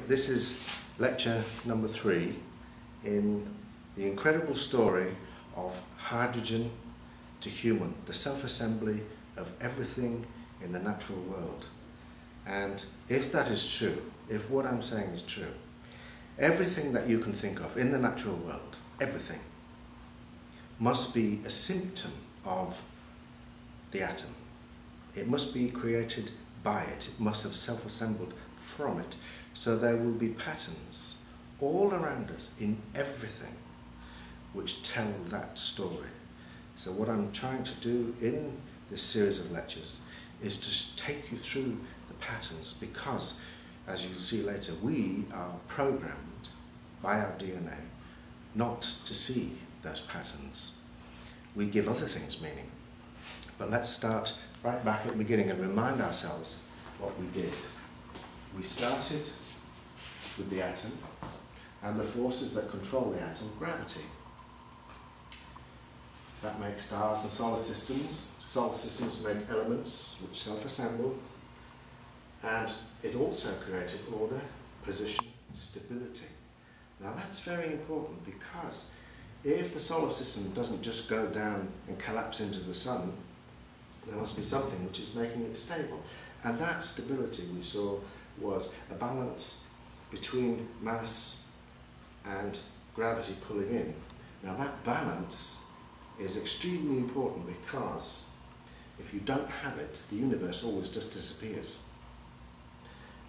this is lecture number 3 in the incredible story of hydrogen to human, the self-assembly of everything in the natural world. And if that is true, if what I'm saying is true, everything that you can think of in the natural world, everything, must be a symptom of the atom. It must be created by it. It must have self-assembled from it. So there will be patterns all around us in everything which tell that story. So what I'm trying to do in this series of lectures is to take you through the patterns, because, as you'll see later, we are programmed by our DNA not to see those patterns. We give other things meaning. But let's start right back at the beginning and remind ourselves what we did. We started with the atom and the forces that control the atom, gravity. That makes stars and solar systems. Solar systems make elements which self-assemble, and it also created order, position, stability. Now that's very important, because if the solar system doesn't just go down and collapse into the sun, there must be something which is making it stable. And that stability we saw was a balance between mass and gravity pulling in. Now that balance is extremely important, because if you don't have it, the universe always just disappears.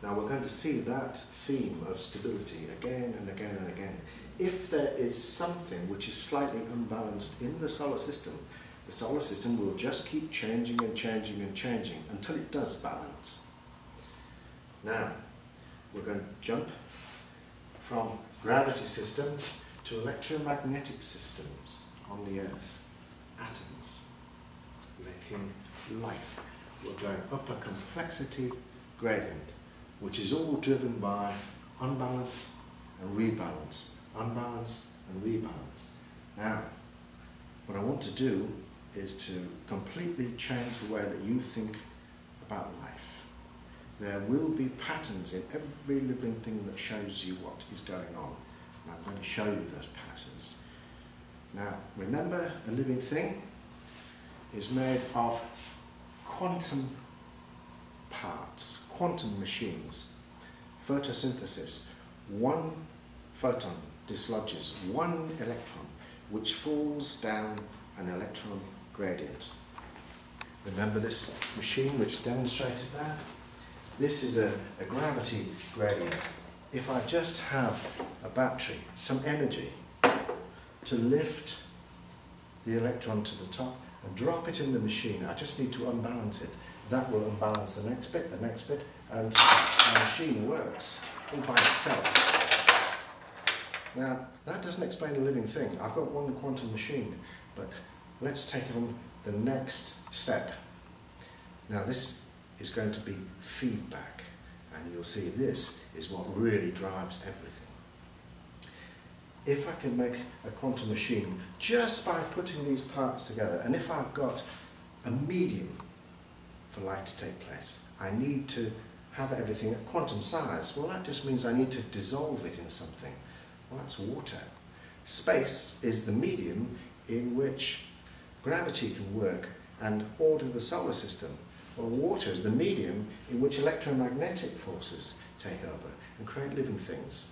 Now we're going to see that theme of stability again and again and again. If there is something which is slightly unbalanced in the solar system will just keep changing and changing and changing until it does balance. Now, we're going to jump from gravity systems to electromagnetic systems on the Earth, atoms, making life. We're going up a complexity gradient, which is all driven by unbalance and rebalance, unbalance and rebalance. Now, what I want to do is to completely change the way that you think about life. There will be patterns in every living thing that shows you what is going on. And I'm going to show you those patterns. Now, remember, a living thing is made of quantum parts, quantum machines. Photosynthesis. One photon dislodges one electron, which falls down an electron gradient. Remember this machine which demonstrated that? This is a gravity gradient. If I just have a battery, some energy, to lift the electron to the top and drop it in the machine, I just need to unbalance it. That will unbalance the next bit, and the machine works all by itself. Now, that doesn't explain a living thing. I've got one quantum machine, but let's take on the next step. Now, this is going to be feedback, and you'll see this is what really drives everything. If I can make a quantum machine just by putting these parts together, and if I've got a medium for life to take place, I need to have everything at quantum size. Well, that just means I need to dissolve it in something. Well, that's water. Space is the medium in which gravity can work and order the solar system. Well, water is the medium in which electromagnetic forces take over and create living things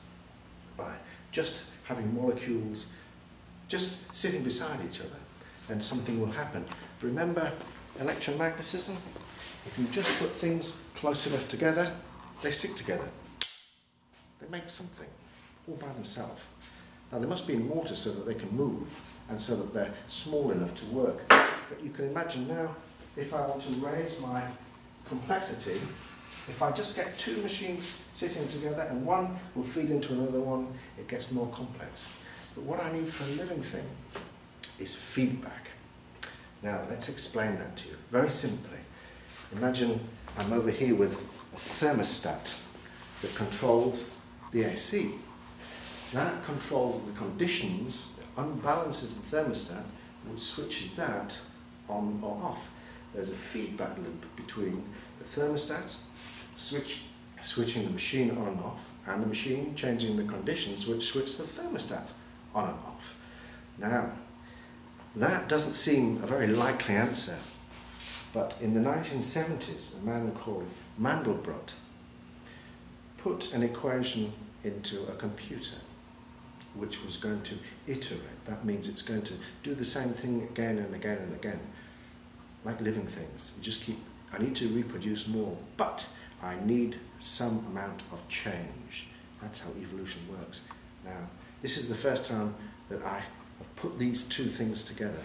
by just having molecules just sitting beside each other, and something will happen. Remember electromagnetism? If you just put things close enough together, they stick together. They make something all by themselves. Now, they must be in water so that they can move and so that they're small enough to work. But you can imagine now, if I want to raise my complexity, if I just get two machines sitting together and one will feed into another one, it gets more complex. But what I need for a living thing is feedback. Now, let's explain that to you very simply. Imagine I'm over here with a thermostat that controls the AC. That controls the conditions, unbalances the thermostat, which switches that on or off. There's a feedback loop between the thermostat, switching the machine on and off, and the machine changing the conditions which switch the thermostat on and off. Now, that doesn't seem a very likely answer, but in the 1970s, a man called Mandelbrot put an equation into a computer which was going to iterate. That means it's going to do the same thing again and again and again, like living things. You just keep, I need to reproduce more, but I need some amount of change. That's how evolution works. Now, this is the first time that I have put these two things together.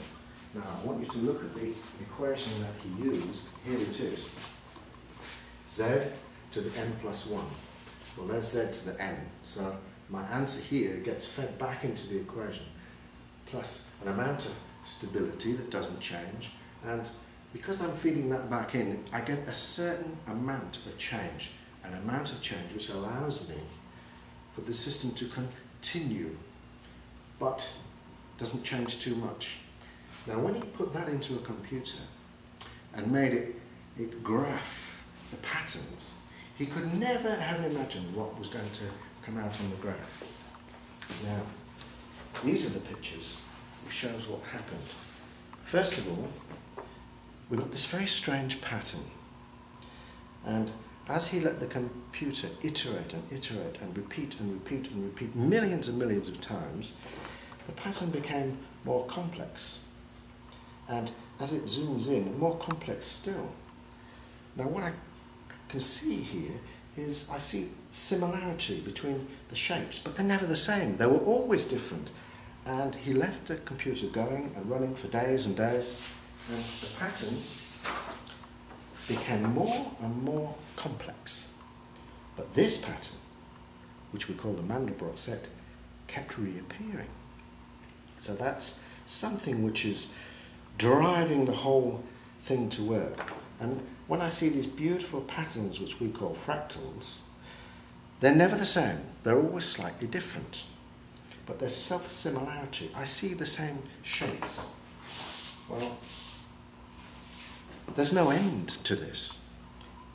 Now, I want you to look at the equation that he used. Here it is. Z to the n plus 1. Well, there's z to the n. So my answer here gets fed back into the equation, plus an amount of stability that doesn't change, and because I'm feeding that back in, I get a certain amount of change, an amount of change which allows me for the system to continue, but doesn't change too much. Now, when he put that into a computer and made it graph the patterns, he could never have imagined what was going to come out on the graph. Now, these are the pictures which shows what happened. First of all, we got this very strange pattern, and as he let the computer iterate and repeat and repeat and repeat millions and millions of times, the pattern became more complex, and as it zooms in, more complex still. Now, what I can see here is I see similarity between the shapes, but they're never the same. They were always different, and he left the computer going and running for days and days, and the pattern became more and more complex. But this pattern, which we call the Mandelbrot set, kept reappearing. So that's something which is driving the whole thing to work. And when I see these beautiful patterns which we call fractals, they're never the same. They're always slightly different. But there's self-similarity. I see the same shapes. Well, there's no end to this.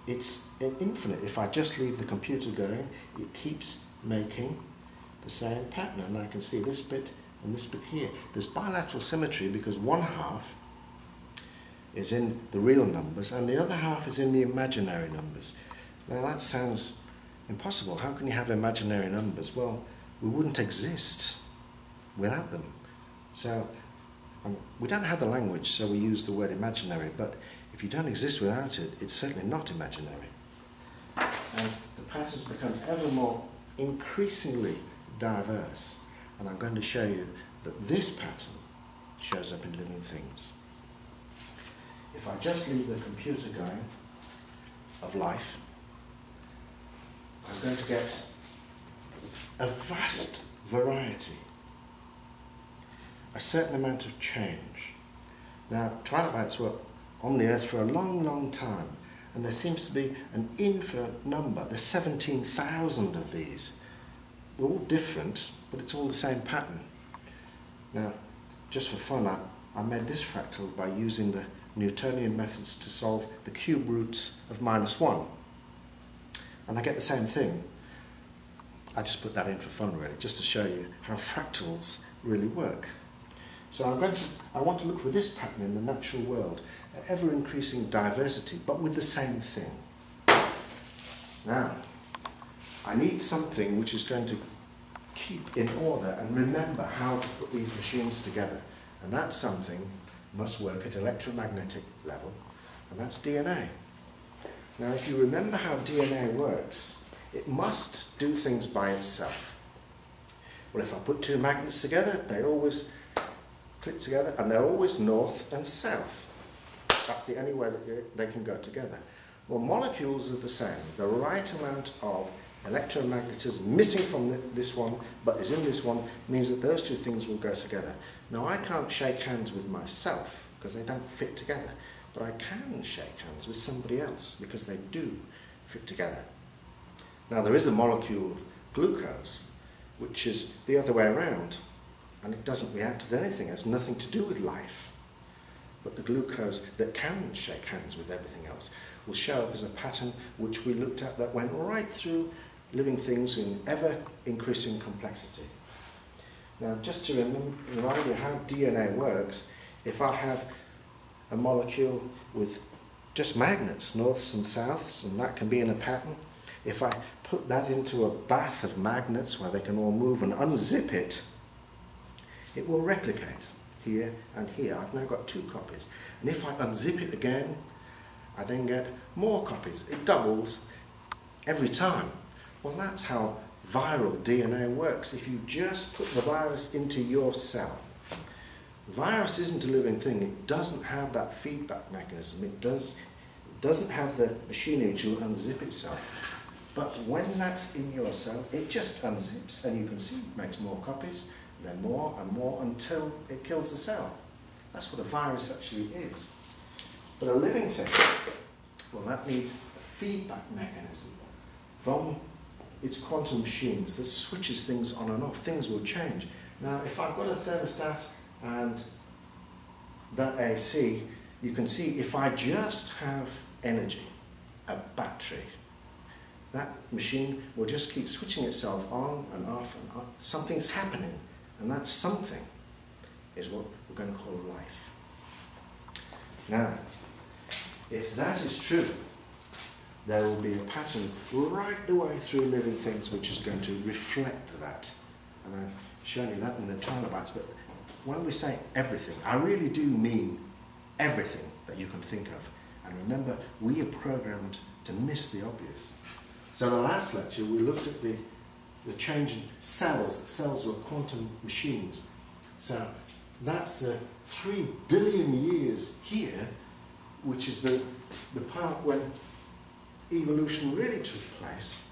It's infinite. If I just leave the computer going, it keeps making the same pattern. And I can see this bit and this bit here. There's bilateral symmetry because one half is in the real numbers and the other half is in the imaginary numbers. Now that sounds impossible. How can you have imaginary numbers? Well, we wouldn't exist without them. So we don't have the language, so we use the word imaginary, but if you don't exist without it, it's certainly not imaginary. And the patterns become ever more increasingly diverse, and I'm going to show you that this pattern shows up in living things. If I just leave the computer going of life, I'm going to get a vast variety, a certain amount of change. Now, trilobites were on the earth for a long, long time, and there seems to be an infinite number. There's 17,000 of these. They're all different, but it's all the same pattern. Now, just for fun, I made this fractal by using the Newtonian methods to solve the cube roots of -1. And I get the same thing. I just put that in for fun, really, just to show you how fractals really work. So I want to look for this pattern in the natural world, an ever-increasing diversity, but with the same thing. Now, I need something which is going to keep in order and remember how to put these machines together. And that something must work at electromagnetic level, and that's DNA. Now, if you remember how DNA works, it must do things by itself. Well, if I put two magnets together, they always click together, and they're always north and south. That's the only way that they can go together. Well, molecules are the same. The right amount of electromagnetism missing from this one, but is in this one, means that those two things will go together. Now, I can't shake hands with myself because they don't fit together, but I can shake hands with somebody else because they do fit together. Now, there is a molecule of glucose which is the other way around, and it doesn't react with anything. It has nothing to do with life. But the glucose that can shake hands with everything else will show up as a pattern which we looked at that went right through living things in ever increasing complexity. Now, just to remind you how DNA works, if I have a molecule with just magnets, norths and souths, and that can be in a pattern, if I put that into a bath of magnets where they can all move and unzip it, it will replicate here and here. I've now got 2 copies. And if I unzip it again, I then get more copies. It doubles every time. Well, that's how viral DNA works. If you just put the virus into your cell, the virus isn't a living thing. It doesn't have that feedback mechanism. It doesn't have the machinery to unzip itself. But when that's in your cell, it just unzips, and you can see it makes more copies, then more and more until it kills the cell. That's what a virus actually is. But a living thing, well, that needs a feedback mechanism from its quantum machines that switches things on and off. Things will change. Now, if I've got a thermostat and that AC, you can see if I just have energy, a battery, that machine will just keep switching itself on and off and on. Something's happening, and that something is what we're going to call life. Now, if that is true, there will be a pattern right the way through living things which is going to reflect that. And I've shown you that in the trilobites, but when we say everything, I really do mean everything that you can think of. And remember, we are programmed to miss the obvious. So in the last lecture, we looked at the change in cells. Cells were quantum machines. So that's the 3 billion years here, which is the part when evolution really took place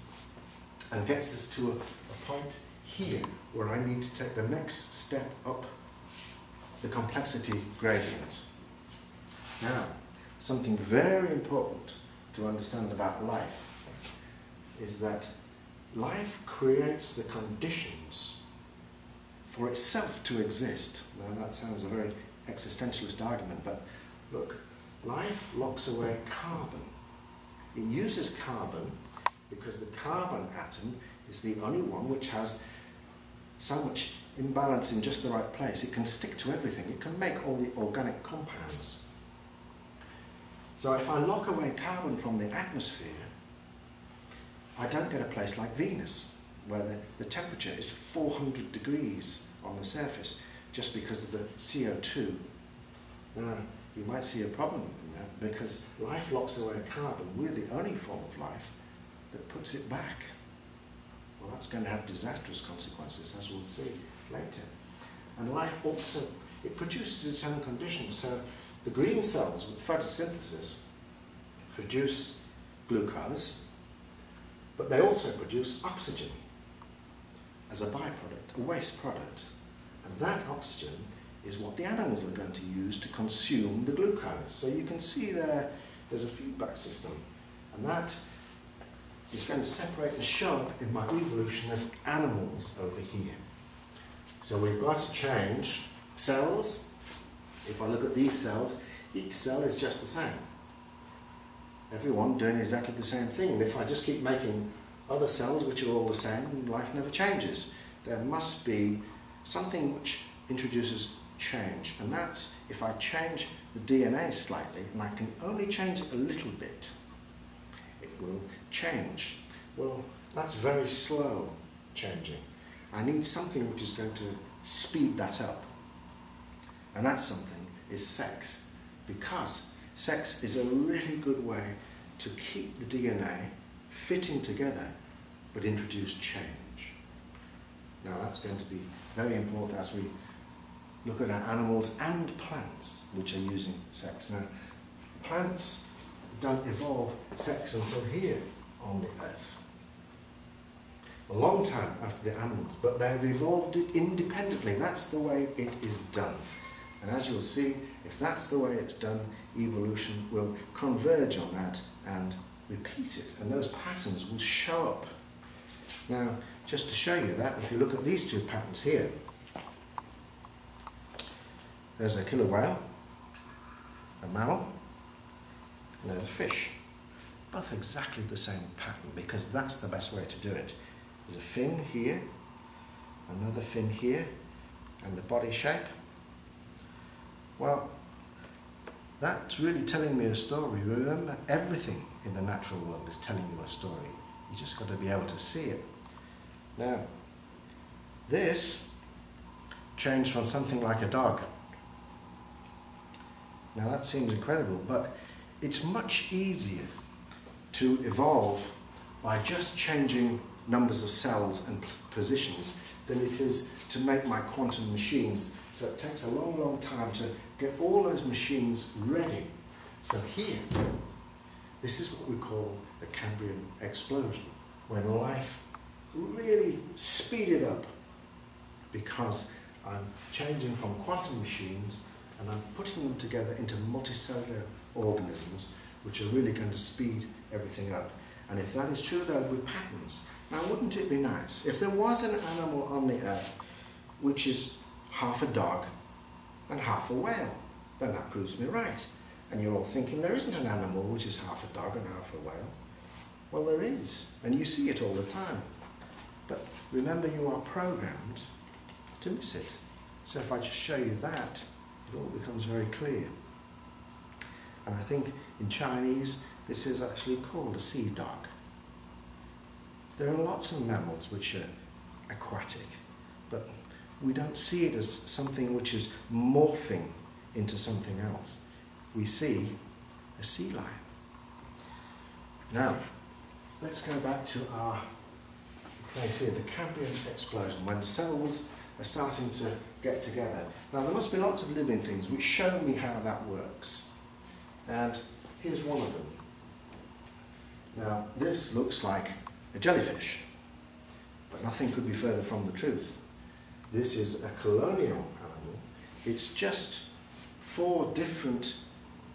and gets us to a point here where I need to take the next step up the complexity gradient. Now, something very important to understand about life is that life creates the conditions for itself to exist. Now that sounds a very existentialist argument, but look, life locks away carbon. It uses carbon because the carbon atom is the only one which has so much imbalance in just the right place. It can stick to everything. It can make all the organic compounds. So if I lock away carbon from the atmosphere, I don't get a place like Venus, where the temperature is 400 degrees on the surface just because of the CO2. Now, you might see a problem in that because life locks away carbon. We're the only form of life that puts it back. Well, that's going to have disastrous consequences, as we'll see later. And life also, it produces its own conditions. So the green cells with photosynthesis produce glucose, but they also produce oxygen as a byproduct, a waste product. And that oxygen is what the animals are going to use to consume the glucose. So you can see there's a feedback system, and that is going to separate and show up in my evolution of animals over here. So we've got to change cells. If I look at these cells, each cell is just the same. Everyone doing exactly the same thing. And if I just keep making other cells which are all the same, life never changes. There must be something which introduces change, and that's if I change the DNA slightly, and I can only change it a little bit, it will change. Well, that's very slow changing. I need something which is going to speed that up, and that something is sex, because sex is a really good way to keep the DNA fitting together but introduce change. Now that's going to be very important as we look at our animals and plants which are using sex. Now, plants don't evolve sex until here on the earth. A long time after the animals, but they've evolved it independently. That's the way it is done. And as you'll see, if that's the way it's done, evolution will converge on that and repeat it. And those patterns will show up. Now, just to show you that, if you look at these 2 patterns here, there's a killer whale, a mammal, and there's a fish. both exactly the same pattern because that's the best way to do it. There's a fin here, another fin here, and the body shape. Well, that's really telling me a story. Remember, everything in the natural world is telling you a story. You just got to be able to see it. Now, this changed from something like a dog. Now that seems incredible, but it's much easier to evolve by just changing numbers of cells and positions than it is to make my quantum machines. So it takes a long, long time to get all those machines ready. So here, this is what we call the Cambrian explosion, when life really speeded up because I'm changing from quantum machines and I'm putting them together into multicellular organisms which are really going to speed everything up. And if that is true, there will be patterns. Now, wouldn't it be nice if there was an animal on the earth which is half a dog and half a whale? Then that proves me right. And you're all thinking there isn't an animal which is half a dog and half a whale. Well, there is, and you see it all the time. But remember, you are programmed to miss it. So if I just show you that, it all becomes very clear. And I think in Chinese, this is actually called a sea dog. There are lots of mammals which are aquatic, but we don't see it as something which is morphing into something else. We see a sea lion. Now, let's go back to our place here, the Cambrian explosion, when cells are starting to get together. Now, there must be lots of living things which show me how that works. And here's one of them. Now, this looks like a jellyfish, but nothing could be further from the truth. This is a colonial animal. It's just 4 different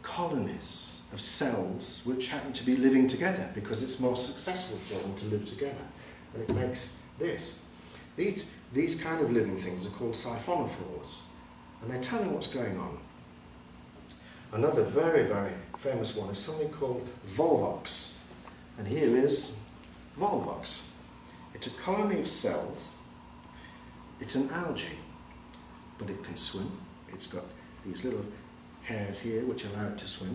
colonies of cells which happen to be living together because it's more successful for them to live together. And it makes this. These kind of living things are called siphonophores, and they tell me what's going on. Another very, very famous one is something called Volvox. And here is Volvox. It's a colony of cells. It's an algae, but it can swim. It's got these little hairs here which allow it to swim.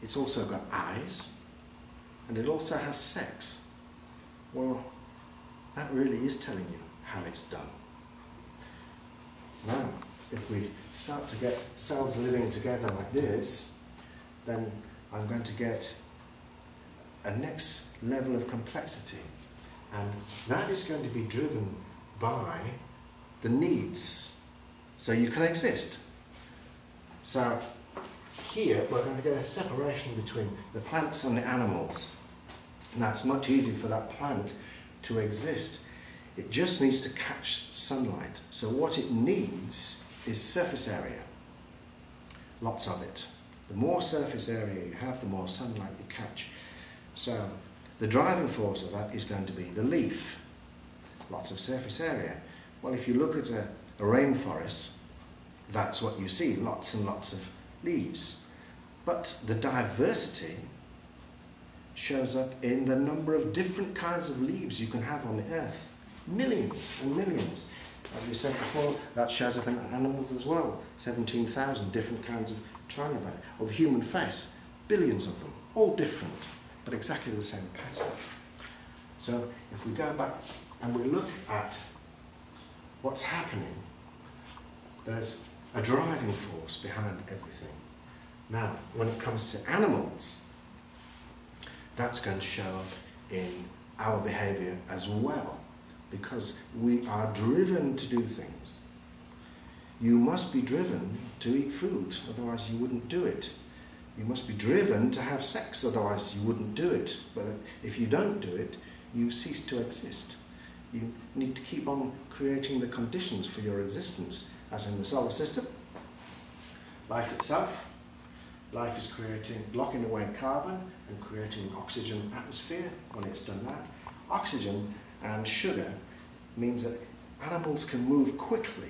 It's also got eyes, and it also has sex. Well, that really is telling you how it's done. Now, if we start to get cells living together like this, then I'm going to get a next level of complexity. And that is going to be driven by the needs. So you can exist. So here we're going to get a separation between the plants and the animals. Now it's much easier for that plant to exist. It just needs to catch sunlight. So what it needs is surface area. Lots of it. The more surface area you have, the more sunlight you catch. So the driving force of that is going to be the leaf. Lots of surface area. Well, if you look at a rainforest, that's what you see, lots and lots of leaves. But the diversity shows up in the number of different kinds of leaves you can have on the earth. Millions and millions. As we said before, that shows up in animals as well. 17,000 different kinds of trilobite. Or the human face, billions of them, all different, but exactly the same pattern. So if we go back and we look at what's happening, there's a driving force behind everything. Now, when it comes to animals, that's going to show up in our behaviour as well, because we are driven to do things. You must be driven to eat food, otherwise you wouldn't do it. You must be driven to have sex, otherwise you wouldn't do it. But if you don't do it, you cease to exist. You need to keep on creating the conditions for your existence, as in the solar system. Life itself. Life is locking away carbon and creating oxygen atmosphere when it's done that. Oxygen and sugar means that animals can move quickly.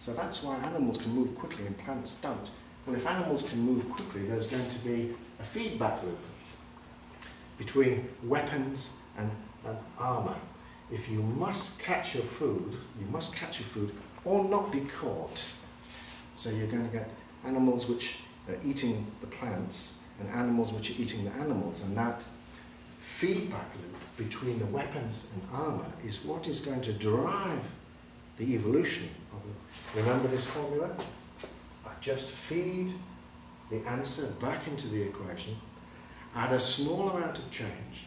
So that's why animals can move quickly and plants don't. Well, if animals can move quickly, there's going to be a feedback loop. between weapons and armour. If you must catch your food, you must catch your food or not be caught. So you're going to get animals which are eating the plants and animals which are eating the animals, and that feedback loop between the weapons and armour is what is going to drive the evolution of it. Remember this formula? I just feed the answer back into the equation, add a small amount of change,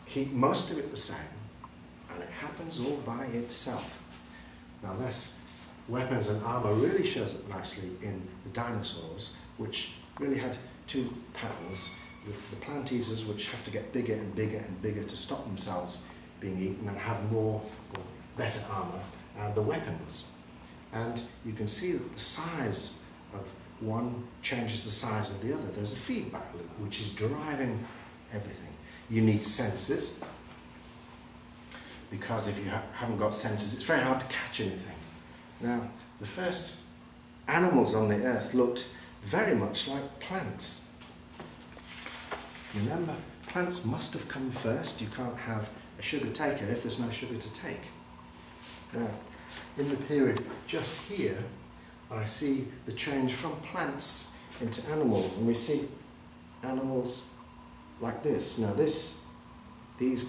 keep most of it the same, and it happens all by itself. Now this weapons and armour really shows up nicely in the dinosaurs, which really had two patterns, with the plant eaters, which have to get bigger and bigger and bigger to stop themselves being eaten and have more or better armour, and the weapons. And you can see that the size of one changes the size of the other. There's a feedback loop which is driving everything. You need senses, because if you haven't got senses, it's very hard to catch anything. Now, the first animals on the earth looked very much like plants. Remember, plants must have come first. You can't have a sugar taker if there's no sugar to take. Now, in the period just here, I see the change from plants into animals, and we see animals like this. Now these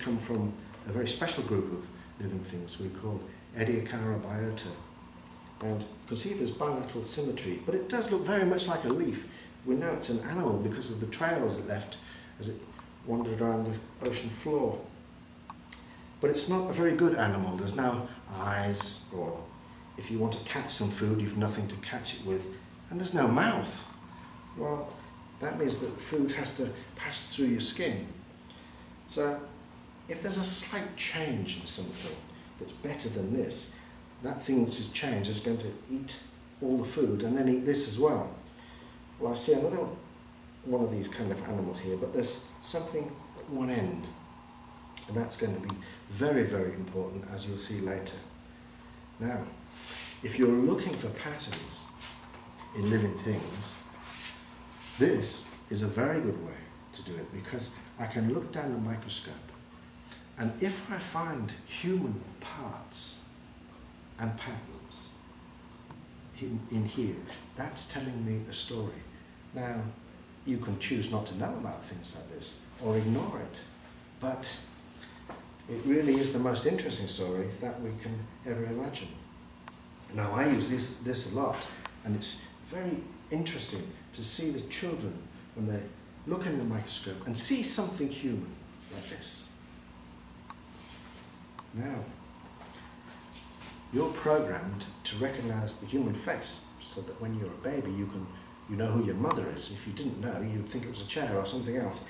come from a very special group of living things we call Ediacara. And you can see there's bilateral symmetry, but it does look very much like a leaf. We know it's an animal because of the trails it left as it wandered around the ocean floor. But it's not a very good animal. There's no eyes, or if you want to catch some food, you've nothing to catch it with, and there's no mouth. Well, that means that food has to pass through your skin. So if there's a slight change in something that's better than this, that thing that's changed is going to eat all the food and then eat this as well. Well, I see another one of these kind of animals here, but there's something at one end, and that's going to be very, very important, as you'll see later. Now, if you're looking for patterns in living things, this is a very good way to do it, because I can look down the microscope, and if I find human parts and patterns in here, that's telling me a story. Now, you can choose not to know about things like this or ignore it, but it really is the most interesting story that we can ever imagine. Now, I use this a lot, and it's very interesting to see the children when they look in the microscope and see something human like this. Now, you're programmed to recognize the human face, so that when you're a baby you know who your mother is. If you didn't know, you'd think it was a chair or something else.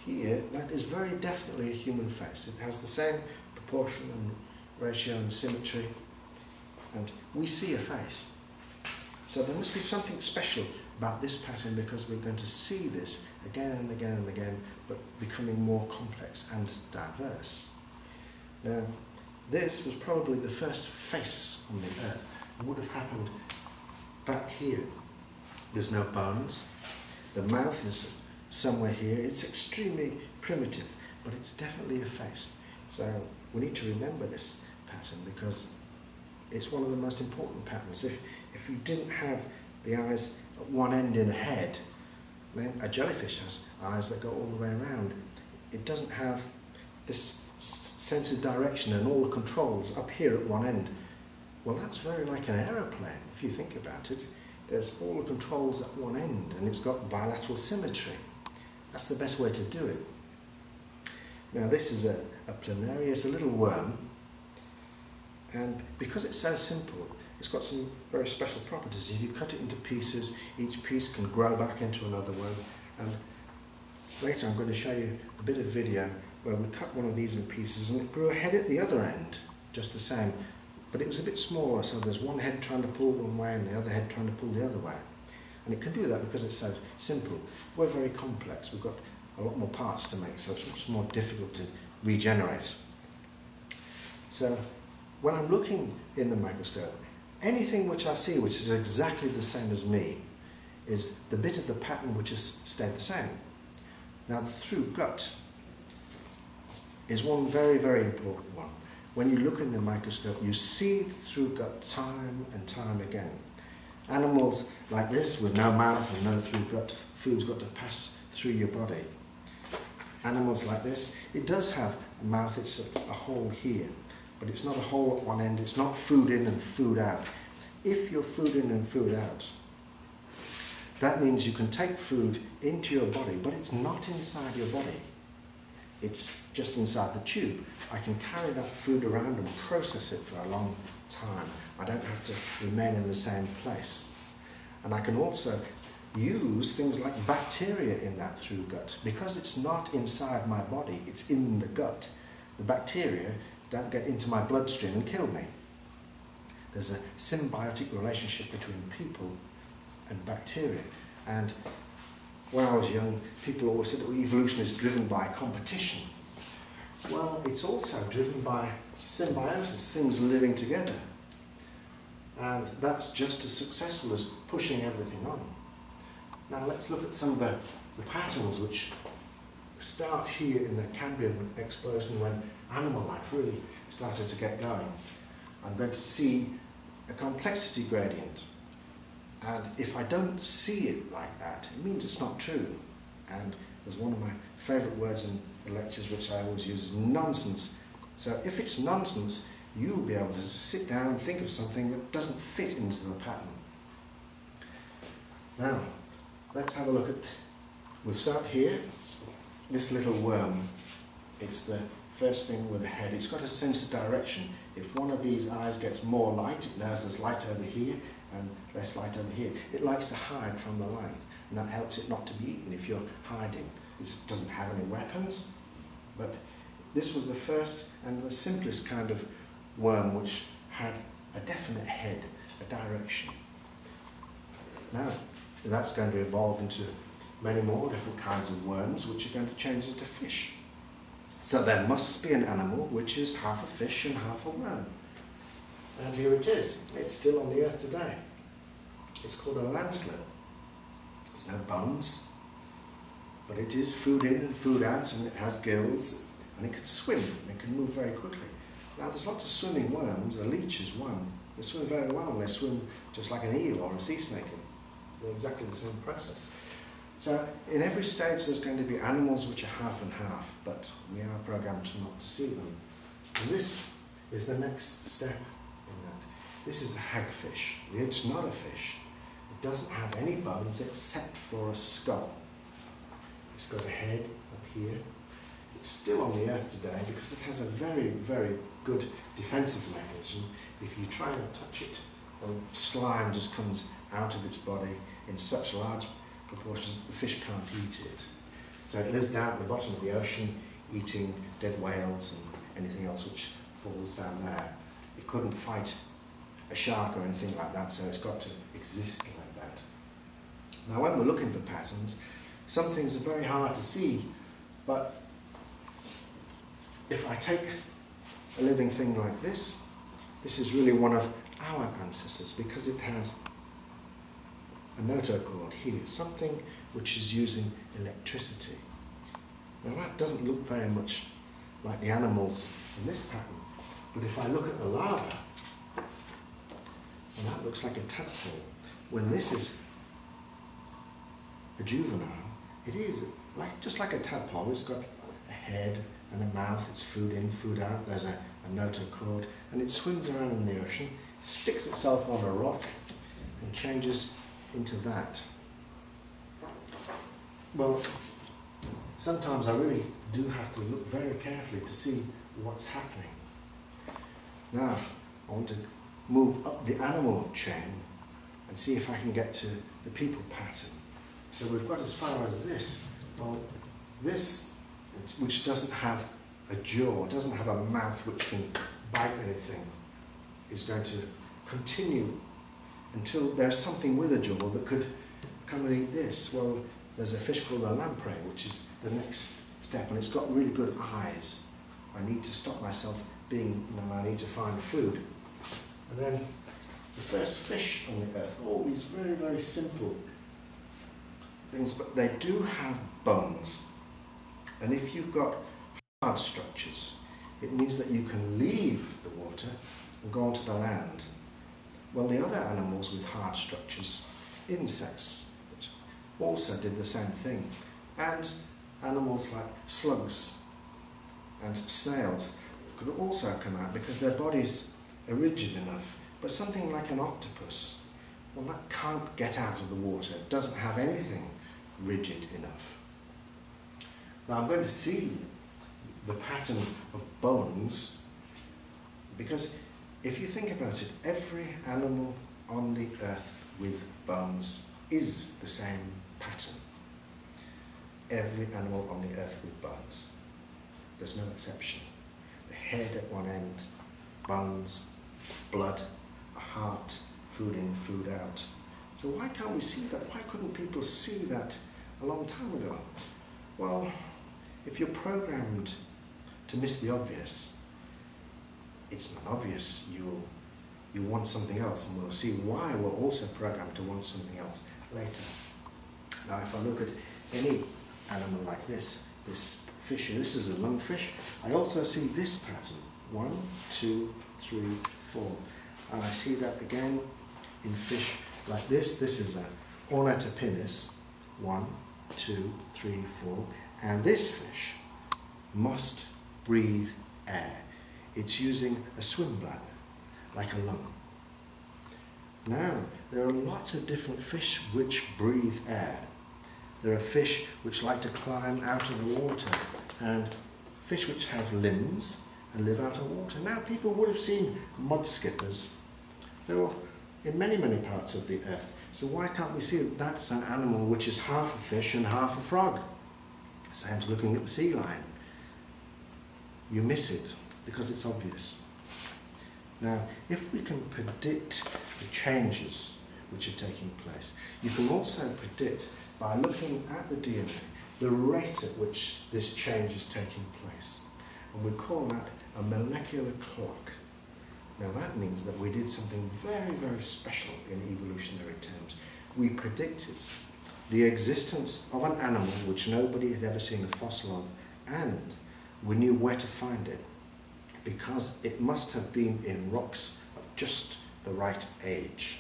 Here, that is very definitely a human face. It has the same proportion and ratio and symmetry, and we see a face. So there must be something special about this pattern, because we're going to see this again and again and again, but becoming more complex and diverse. Now, this was probably the first face on the earth. It would have happened back here. There's no bones. The mouth is somewhere here. It's extremely primitive, but it's definitely a face. So we need to remember this pattern, because it's one of the most important patterns. If you didn't have the eyes at one end in a head, then a jellyfish has eyes that go all the way around. It doesn't have this sense of direction and all the controls up here at one end. Well, that's very like an aeroplane, if you think about it. There's all the controls at one end, and it's got bilateral symmetry. That's the best way to do it. Now, this is a planaria. It's a little worm, and because it's so simple, it's got some very special properties. If you cut it into pieces, each piece can grow back into another one. And later I'm going to show you a bit of video where we cut one of these in pieces, and it grew a head at the other end, just the same. But it was a bit smaller, so there's one head trying to pull one way and the other head trying to pull the other way. And it can do that because it's so simple. We're very complex. We've got a lot more parts to make, so it's much more difficult to regenerate. So when I'm looking in the microscope, anything which I see which is exactly the same as me is the bit of the pattern which has stayed the same. Now, through gut, is one very, very important one. When you look in the microscope, you see through gut time and time again. Animals like this, with no mouth and no through gut, food's got to pass through your body. Animals like this, it does have a mouth, it's a hole here, but it's not a hole at one end, it's not food in and food out. If you're food in and food out, that means you can take food into your body, but it's not inside your body. It's just inside the tube. I can carry that food around and process it for a long time. I don't have to remain in the same place. And I can also use things like bacteria in that through gut. Because it's not inside my body, it's in the gut. The bacteria don't get into my bloodstream and kill me. There's a symbiotic relationship between people and bacteria. And when I was young, people always said that evolution is driven by competition. Well, it's also driven by symbiosis, things living together. And that's just as successful as pushing everything on. Now let's look at some of the patterns which start here in the Cambrian explosion when animal life really started to get going. I'm going to see a complexity gradient. And if I don't see it like that, it means it's not true. And there's one of my favourite words in the lectures which I always use is nonsense. So if it's nonsense, you'll be able to just sit down and think of something that doesn't fit into the pattern. Now, let's have a look at, we'll start here, this little worm. It's the first thing with a head. It's got a sense of direction. If one of these eyes gets more light, it knows there's light over here and less light over here. It likes to hide from the light, and that helps it not to be eaten if you're hiding. It doesn't have any weapons, but this was the first and the simplest kind of worm which had a definite head, a direction. Now, that's going to evolve into many more different kinds of worms which are going to change into fish. So there must be an animal which is half a fish and half a worm. And here it is. It's still on the earth today. It's called a landslip. There's no bones, but it is food in and food out, and it has gills, and it can swim, and it can move very quickly. Now there's lots of swimming worms. A leech is one. They swim very well, and they swim just like an eel or a sea snake. They're exactly the same process. So in every stage there's going to be animals which are half and half, but we are programmed not to see them. And this is the next step in that. This is a hagfish. It's not a fish. It doesn't have any bones except for a skull. It's got a head up here. It's still on the earth today because it has a very, very good defensive mechanism. If you try and touch it, the slime just comes out of its body in such large proportions that the fish can't eat it. So it lives down at the bottom of the ocean, eating dead whales and anything else which falls down there. It couldn't fight a shark or anything like that, so it's got to exist like that. Now when we're looking for patterns, some things are very hard to see, but if I take a living thing like this is really one of our ancestors because it has a notochord here, something which is using electricity. Now that doesn't look very much like the animals in this pattern, but if I look at the larva, and that looks like a tadpole, when this is a juvenile, it is just like a tadpole. It's got a head and a mouth, it's food in, food out, there's a notochord, and it swims around in the ocean, sticks itself on a rock, and changes into that. Well, sometimes I really do have to look very carefully to see what's happening. Now, I want to move up the animal chain and see if I can get to the people pattern. So we've got as far as this. Well, this, which doesn't have a jaw, doesn't have a mouth which can bite anything, is going to continue until there's something with a jaw that could come and eat this. Well, there's a fish called a lamprey, which is the next step, and it's got really good eyes. I need to stop myself being, I need to find food. And then the first fish on the earth, all these very, very simple things, but they do have bones. And if you've got hard structures. It means that you can leave the water and go onto the land. Well, the other animals with hard structures, insects, which also did the same thing, and animals like slugs and snails could also come out because their bodies are rigid enough. But something like an octopus, well, that can't get out of the water. It doesn't have anything rigid enough. Now I'm going to see the pattern of bones, because if you think about it, every animal on the earth with bones is the same pattern. Every animal on the earth with bones. There's no exception. The head at one end, bones, blood, a heart, food in, food out. So why can't we see that? Why couldn't people see that a long time ago? Well, if you're programmed to miss the obvious, it's not obvious. You want something else, and we'll see why we're also programmed to want something else later. Now, if I look at any animal like this fish here, this is a lungfish, I also see this pattern. 1, 2, 3, 4. And I see that again in fish like this. This is a ornitopinnis. 1, 2, 3, 4. And this fish must breathe air. It's using a swim bladder, like a lung. Now, there are lots of different fish which breathe air. There are fish which like to climb out of the water, and fish which have limbs and live out of water. Now, people would have seen mud skippers. They're all in many, many parts of the earth. So why can't we see that that's an animal which is half a fish and half a frog? Same as looking at the sea lion. You miss it because it's obvious. Now, if we can predict the changes which are taking place, you can also predict, by looking at the DNA, the rate at which this change is taking place. And we call that a molecular clock. Now that means that we did something very, very special in evolutionary terms. We predicted the existence of an animal which nobody had ever seen a fossil of, and we knew where to find it, because it must have been in rocks of just the right age.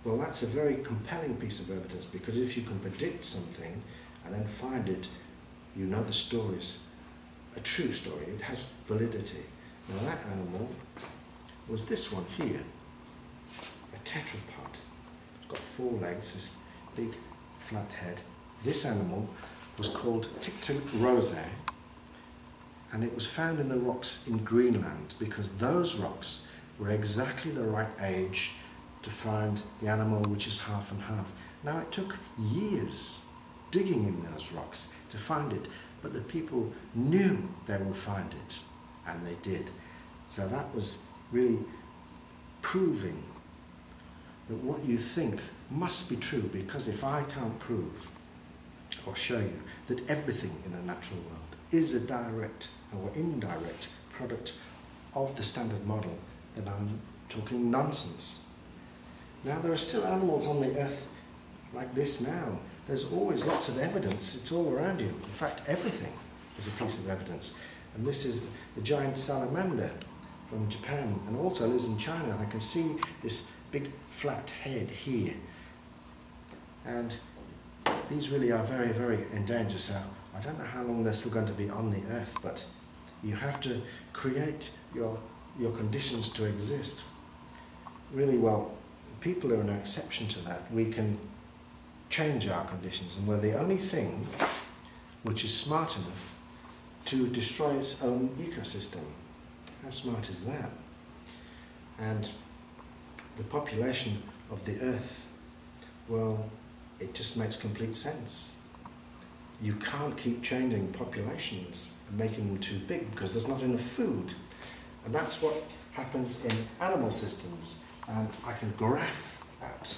Well, that's a very compelling piece of evidence, because if you can predict something and then find it, you know the story is a true story, it has validity. Now that animal was this one here, a tetrapod. It's got 4 legs, this big flat head. This animal was called Ticton rosae, and it was found in the rocks in Greenland because those rocks were exactly the right age to find the animal which is half and half. Now, it took years digging in those rocks to find it, but the people knew they would find it, and they did. So that was really proving that what you think must be true, because if I can't prove or show you that everything in the natural world is a direct or indirect product of the standard model, then I'm talking nonsense. Now, there are still animals on the earth like this now. There's always lots of evidence. It's all around you. In fact, everything is a piece of evidence. And this is the giant salamander from Japan, and also lives in China. And I can see this big flat head here. And these really are very, very endangered. So I don't know how long they're still going to be on the earth, but you have to create your conditions to exist. Really, well, people are no exception to that. We can change our conditions, and we're the only thing which is smart enough to destroy its own ecosystem. How smart is that? And the population of the earth, well, it just makes complete sense. You can't keep changing populations and making them too big because there's not enough food. And that's what happens in animal systems. And I can graph that.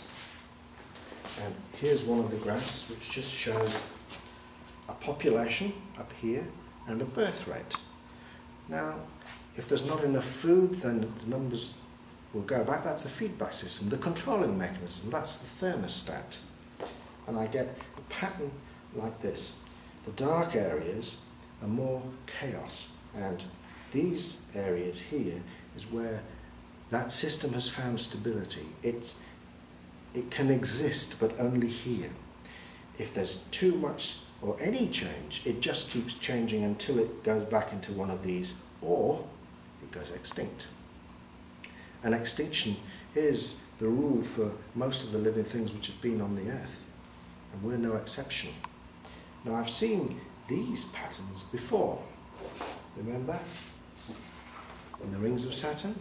And here's one of the graphs which just shows a population up here and a birth rate. Now, if there's not enough food, then the numbers will go back. That's the feedback system. The controlling mechanism, that's the thermostat. And I get a pattern like this. The dark areas and more chaos. And these areas here is where that system has found stability. It can exist, but only here. If there's too much or any change, it just keeps changing until it goes back into one of these, or it goes extinct. And extinction is the rule for most of the living things which have been on the earth, and we're no exception. Now, I've seen these patterns before. Remember? In the rings of Saturn?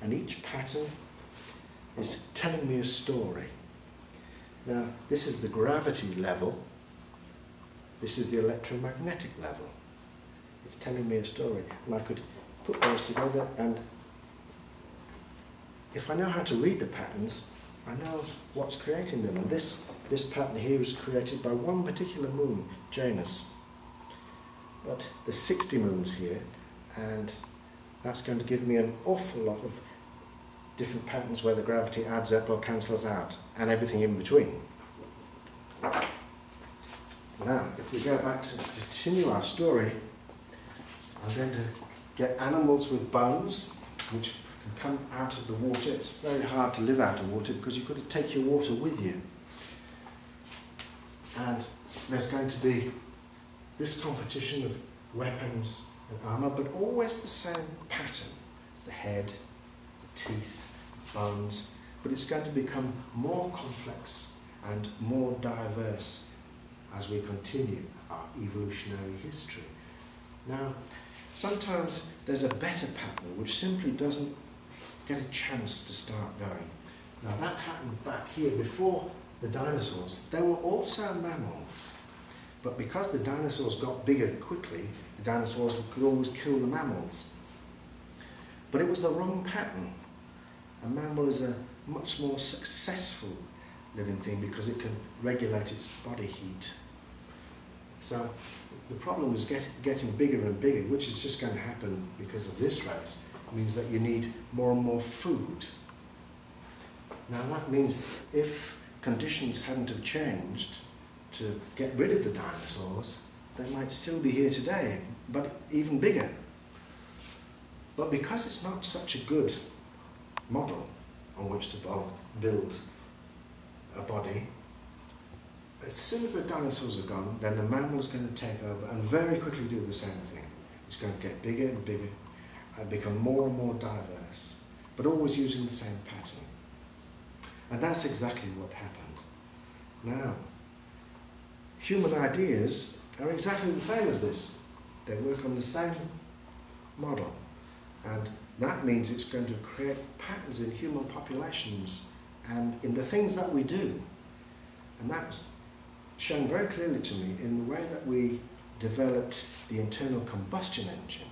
And each pattern is telling me a story. Now, this is the gravity level. This is the electromagnetic level. It's telling me a story. And I could put those together, and if I know how to read the patterns, I know what's creating them. And this pattern here is created by one particular moon, Janus. But there's 60 moons here, and that's going to give me an awful lot of different patterns where the gravity adds up or cancels out, and everything in between. Now, if we go back to continue our story, I'm going to get animals with bones, which can come out of the water. It's very hard to live out of water because you've got to take your water with you. And there's going to be this competition of weapons and armour, but always the same pattern. The head, the teeth, bones, but it's going to become more complex and more diverse as we continue our evolutionary history. Now, sometimes there's a better pattern which simply doesn't get a chance to start going. Now, that happened back here before the dinosaurs. There were also mammals, but because the dinosaurs got bigger quickly, the dinosaurs could always kill the mammals. But it was the wrong pattern. A mammal is a much more successful living thing because it can regulate its body heat. So the problem is getting bigger and bigger, which is just going to happen because of this race. It means that you need more and more food. Now that means if conditions hadn't have changed to get rid of the dinosaurs, they might still be here today, but even bigger. But because it's not such a good model on which to build a body, as soon as the dinosaurs are gone, then the mammal is going to take over and very quickly do the same thing. It's going to get bigger and bigger and become more and more diverse, but always using the same pattern. And that's exactly what happened. Now, human ideas are exactly the same as this. They work on the same model. And that means it's going to create patterns in human populations and in the things that we do. And that was shown very clearly to me in the way that we developed the internal combustion engine.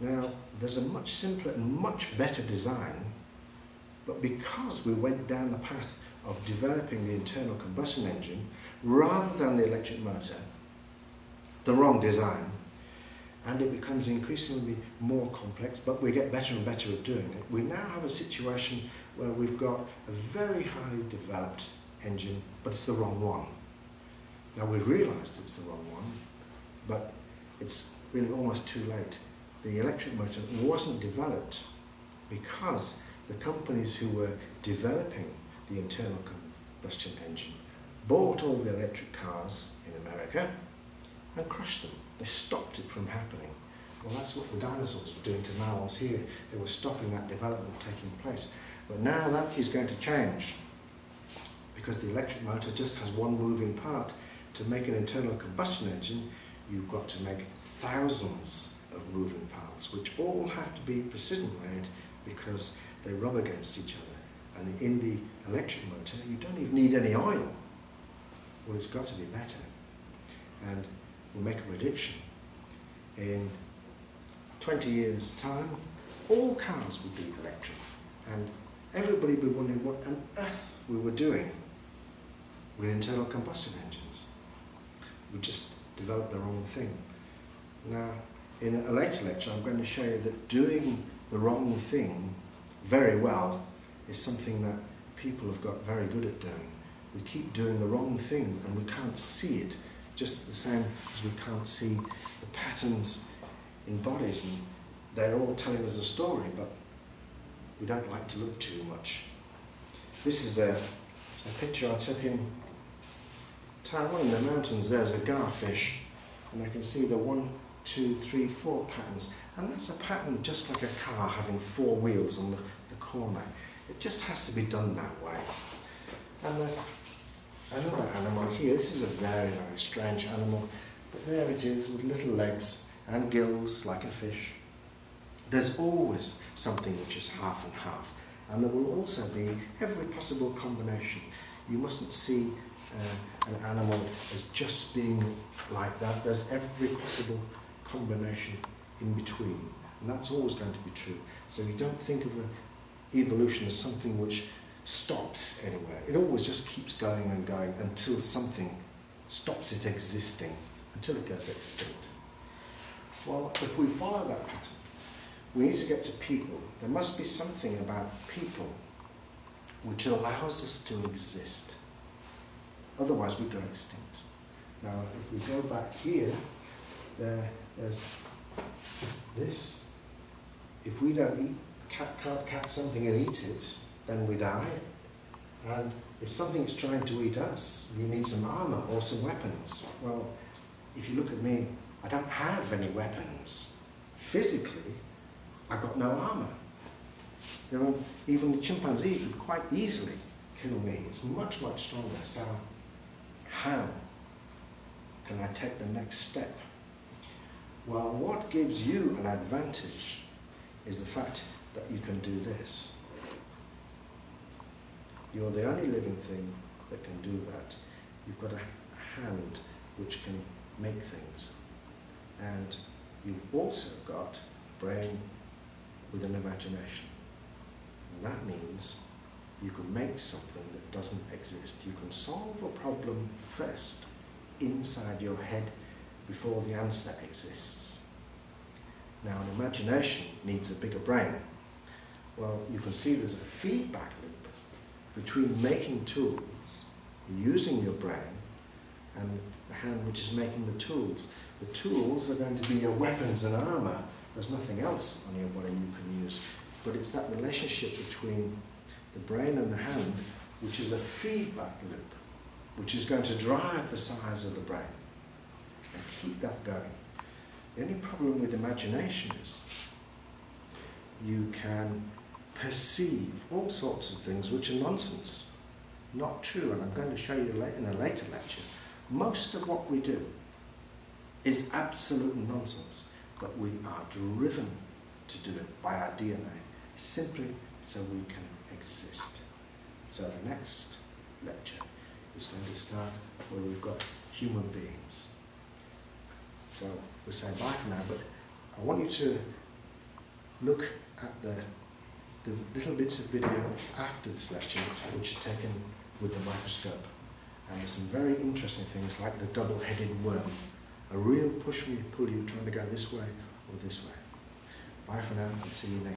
Now, there's a much simpler and much better design, but because we went down the path of developing the internal combustion engine rather than the electric motor, the wrong design, and it becomes increasingly more complex, but we get better and better at doing it. We now have a situation where we've got a very highly developed engine, but it's the wrong one. Now we've realised it's the wrong one, but it's really almost too late. The electric motor wasn't developed because the companies who were developing the internal combustion engine bought all the electric cars in America and crushed them. They stopped it from happening. Well, that's what the dinosaurs were doing to mammals here. They were stopping that development taking place. But now that is going to change because the electric motor just has one moving part. To make an internal combustion engine, you've got to make thousands of moving parts, which all have to be precision made because they rub against each other. And in the electric motor, you don't even need any oil. Well, it's got to be better. And we'll make a prediction. In 20 years' time, all cars will be electric. And everybody will be wondering what on earth we were doing with internal combustion engines. We just developed the wrong thing. Now, in a later lecture, I'm going to show you that doing the wrong thing very well is something that people have got very good at doing. We keep doing the wrong thing and we can't see it just the same as we can't see the patterns in bodies, and they're all telling us a story, but we don't like to look too much. This is a picture I took in Taiwan in the mountains. There's a garfish, and I can see the 1, 2, 3, 4 patterns, and that's a pattern just like a car having 4 wheels on the corner. It just has to be done that way. And there's another animal here. This is a very, very strange animal, but there it is with little legs and gills like a fish. There's always something which is half and half, and there will also be every possible combination. You mustn't see an animal as just being like that. There's every possible combination in between, and that's always going to be true. So you don't think of evolution as something which stops anywhere. It always just keeps going and going until something stops it existing, until it goes extinct. Well, if we follow that pattern, we need to get to people. There must be something about people which allows us to exist. Otherwise we go extinct. Now, if we go back here, there's this. If we don't can't catch something and eat it, then we die. And if something is trying to eat us, you need some armour or some weapons. Well, if you look at me, I don't have any weapons. Physically, I've got no armour. You know, even the chimpanzee could quite easily kill me. It's much, much stronger. So how can I take the next step? Well, what gives you an advantage is the fact that you can do this. You're the only living thing that can do that. You've got a hand which can make things. And you've also got a brain with an imagination. And that means you can make something that doesn't exist. You can solve a problem first inside your head before the answer exists. Now, an imagination needs a bigger brain. Well, you can see there's a feedback loop between making tools, using your brain, and the hand which is making the tools. The tools are going to be your weapons and armour. There's nothing else on your body you can use. But it's that relationship between the brain and the hand which is a feedback loop, which is going to drive the size of the brain and keep that going. The only problem with imagination is you can perceive all sorts of things which are nonsense, not true, and I'm going to show you in a later lecture. Most of what we do is absolute nonsense, but we are driven to do it by our DNA, simply so we can exist. So the next lecture is going to start where we've got human beings. So we'll say bye for now, but I want you to look at the little bits of video after this lecture which are taken with the microscope. And there's some very interesting things like the double-headed worm, a real push-me, pull-you trying to go this way or this way. Bye for now, and see you next.